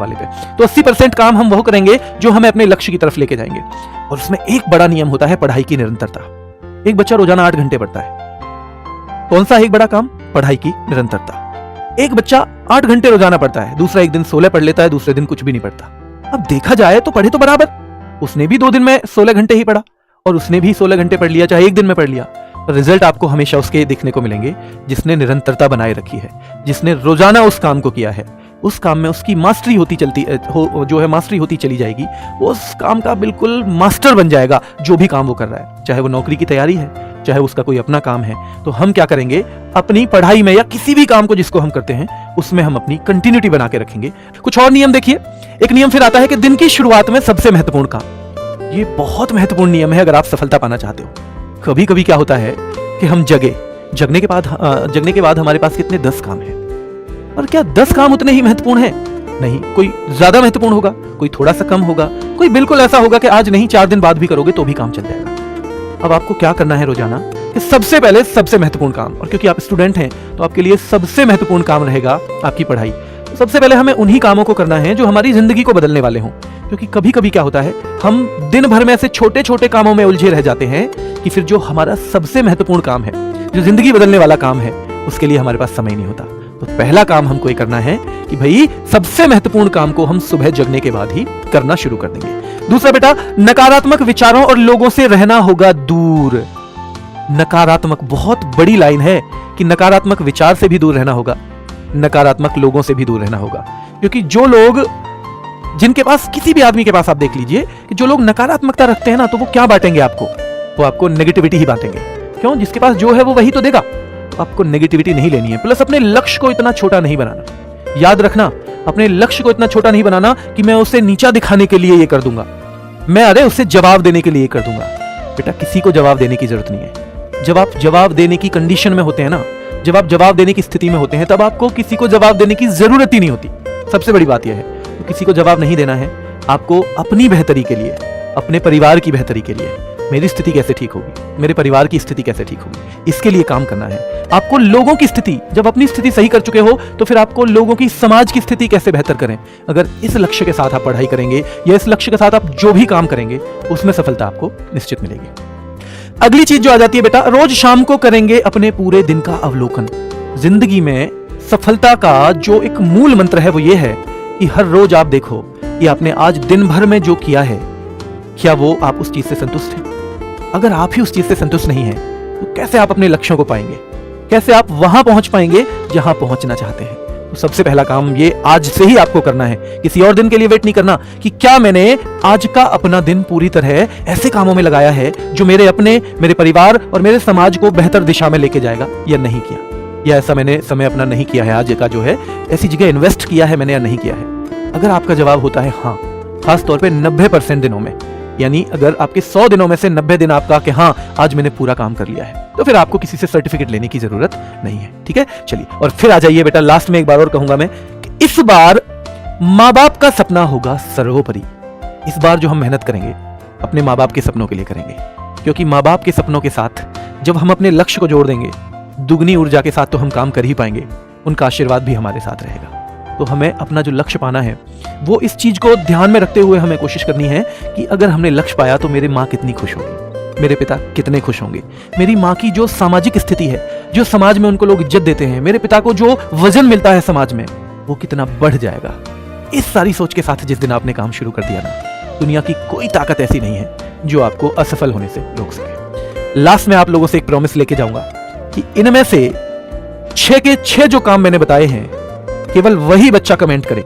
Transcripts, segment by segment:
वाले पे। तो 80% काम हम वो करेंगे जो हमें अपने लक्ष्य की तरफ लेके जाएंगे। और उसमें एक बड़ा नियम होता है पढ़ाई की निरंतरता। एक बच्चा रोजाना 8 घंटे पढ़ता है। कौन सा एक बड़ा काम? पढ़ाई की निरंतरता। एक बच्चा 8 घंटे रोजाना पढ़ता है, दूसरा एक दिन 16 पढ़ लेता है, दूसरे दिन कुछ भी नहीं पढ़ता। अब देखा जाए तो पढ़े तो बराबर, उसने भी 2 दिन में 16 घंटे ही पढ़ा और उसने भी 16 घंटे पढ़ लिया, चाहे एक दिन में पढ़ लिया। रिजल्ट आपको हमेशा उसके देखने को मिलेंगे जिसने निरंतरता बनाए रखी है, जिसने रोजाना उस काम को किया है। उस काम में उसकी मास्टरी होती मास्टरी होती चली जाएगी। वो उस काम का बिल्कुल मास्टर बन जाएगा, जो भी काम वो कर रहा है, चाहे वो नौकरी की तैयारी है, चाहे उसका कोई अपना काम है। तो हम क्या करेंगे, अपनी पढ़ाई में या किसी भी काम को जिसको हम करते हैं उसमें हम अपनी कंटिन्यूटी बना के रखेंगे। कुछ और नियम देखिए। एक नियम फिर आता है कि दिन की शुरुआत में सबसे महत्वपूर्ण काम। ये बहुत महत्वपूर्ण नियम है अगर आप सफलता पाना चाहते हो। कभी कभी क्या होता है कि हम जगने के बाद हमारे पास कितने 10 काम हैं। और क्या 10 काम उतने ही महत्वपूर्ण हैं? नहीं, कोई ज्यादा महत्वपूर्ण होगा, कोई थोड़ा सा कम होगा, कोई बिल्कुल ऐसा होगा कि आज नहीं 4 दिन बाद भी करोगे तो भी काम चल जाएगा। अब आपको क्या करना है रोजाना कि सबसे पहले सबसे महत्वपूर्ण काम, और क्योंकि आप स्टूडेंट हैं तो आपके लिए सबसे महत्वपूर्ण काम रहेगा आपकी पढ़ाई। सबसे पहले हमें उन्हीं कामों को करना है जो हमारी जिंदगी को बदलने वाले हों। क्योंकि कभी कभी क्या होता है, हम दिन भर में ऐसे छोटे छोटे कामों में उलझे रह जाते हैं कि फिर जो हमारा सबसे महत्वपूर्ण काम है, जो जिंदगी बदलने वाला काम है, उसके लिए हमारे पास समय नहीं होता। तो पहला काम हमको ये करना है कि भाई सबसे महत्वपूर्ण काम को हम सुबह जगने के बाद ही करना शुरू कर देंगे। दूसरा बेटा, नकारात्मक विचारों और लोगों से रहना होगा दूर। नकारात्मक, बहुत बड़ी लाइन है कि नकारात्मक विचार से भी दूर रहना होगा, नकारात्मक लोगों से भी दूर रहना होगा। क्योंकि जो लोग, जिनके पास, किसी भी आदमी के पास आप देख लीजिए कि जो लोग नकारात्मकता रखते हैं ना, तो वो क्या बांटेंगे आपको? वो आपको नेगेटिविटी ही बांटेंगे। क्यों? जिसके पास जो है वो वही तो देगा। तो आपको नेगेटिविटी नहीं लेनी है। प्लस अपने लक्ष्य को इतना छोटा नहीं बनाना। याद रखना, अपने लक्ष्य को इतना छोटा नहीं बनाना कि मैं उसे नीचा दिखाने के लिए ये कर दूंगा, मैं उसे जवाब देने के लिए कर दूंगा। बेटा, किसी को जवाब देने की जरूरत नहीं है। जब आप जवाब देने की कंडीशन में होते हैं ना, जब आप जवाब देने की स्थिति में होते हैं, तब आपको किसी को जवाब देने की जरूरत ही नहीं होती। सबसे बड़ी बात यह है, तो किसी को जवाब नहीं देना है। आपको अपनी बेहतरी के लिए, अपने परिवार की बेहतरी के लिए, मेरी स्थिति कैसे ठीक होगी, मेरे परिवार की स्थिति कैसे ठीक होगी, इसके लिए काम करना है। आपको लोगों की स्थिति, जब अपनी स्थिति सही कर चुके हो तो फिर आपको लोगों की, समाज की स्थिति कैसे बेहतर करें। अगर इस लक्ष्य के साथ आप पढ़ाई करेंगे या इस लक्ष्य के साथ आप जो भी काम करेंगे, उसमें सफलता आपको निश्चित मिलेगी। अगली चीज जो आ जाती है बेटा, रोज शाम को करेंगे अपने पूरे दिन का अवलोकन। जिंदगी में सफलता का जो एक मूल मंत्र है वो ये है कि हर रोज आप देखो कि आपने आज दिन भर में जो किया है, क्या वो आप उस चीज से संतुष्ट हैं? अगर आप ही उस चीज से संतुष्ट नहीं हैं, तो कैसे आप अपने लक्ष्यों को पाएंगे? कैसे आप वहां पहुंच पाएंगे जहां पहुंचना चाहते हैं? तो सबसे पहला काम ये आज से ही आपको करना है। किसी और दिन के लिए वेट नहीं करना कि क्या मैंने आज का अपना दिन पूरी तरह ऐसे कामों में लगाया है जो मेरे अपने, मेरे परिवार और मेरे समाज को बेहतर दिशा में लेके जाएगा, या नहीं किया, या ऐसा मैंने समय अपना नहीं किया है, आज का जो है ऐसी जगह इन्वेस्ट किया है मैंने या नहीं किया है। अगर आपका जवाब होता है हाँ, खास तौर पे 90% दिनों में, यानी अगर आपके 100 दिनों में से 90 दिन आपका कि हाँ आज मैंने पूरा काम कर लिया है, तो फिर आपको किसी से सर्टिफिकेट लेने की जरूरत नहीं है। ठीक है, चलिए। और फिर आ जाइए बेटा, लास्ट में एक बार और कहूंगा मैं कि इस बार माँ बाप का सपना होगा सर्वोपरि। इस बार जो हम मेहनत करेंगे अपने माँ बाप के सपनों के लिए करेंगे, क्योंकि माँ बाप के सपनों के साथ जब हम अपने लक्ष्य को जोड़ देंगे, दुगनी ऊर्जा के साथ तो हम काम कर ही पाएंगे। उनका आशीर्वाद भी हमारे साथ रहेगा। तो हमें अपना जो लक्ष्य पाना है, वो इस चीज को ध्यान में रखते हुए हमें कोशिश करनी है कि अगर हमने लक्ष्य पाया तो मेरी माँ कितनी खुश होगी, मेरे पिता कितने खुश होंगे, मेरी माँ की जो सामाजिक स्थिति है, जो समाज में उनको लोग इज्जत देते हैं, मेरे पिता को जो वजन मिलता है समाज में, वो कितना बढ़ जाएगा। इस सारी सोच के साथ जिस दिन आपने काम शुरू कर दिया ना, दुनिया की कोई ताकत ऐसी नहीं है जो आपको असफल होने से रोक सके। लास्ट में आप लोगों से एक प्रॉमिस लेके जाऊंगा कि इनमें से 6 के 6 जो काम मैंने बताए हैं, केवल वही बच्चा कमेंट करे,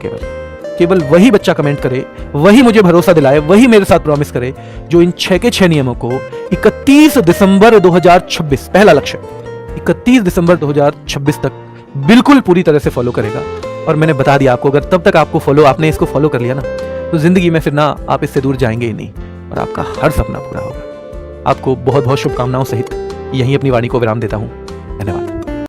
केवल वही बच्चा कमेंट करे, वही मुझे भरोसा दिलाए, वही मेरे साथ प्रॉमिस करे जो इन 6 के 6 नियमों को 31 दिसंबर 2026, पहला लक्ष्य 31 दिसंबर 2026 तक बिल्कुल पूरी तरह से फॉलो करेगा। और मैंने बता दिया आपको, अगर तब तक आपने इसको फॉलो कर लिया ना, तो जिंदगी में फिर ना आप इससे दूर जाएंगे ही नहीं और आपका हर सपना पूरा होगा। आपको बहुत बहुत शुभकामनाओं सहित यहीं अपनी वाणी को विराम देता हूं।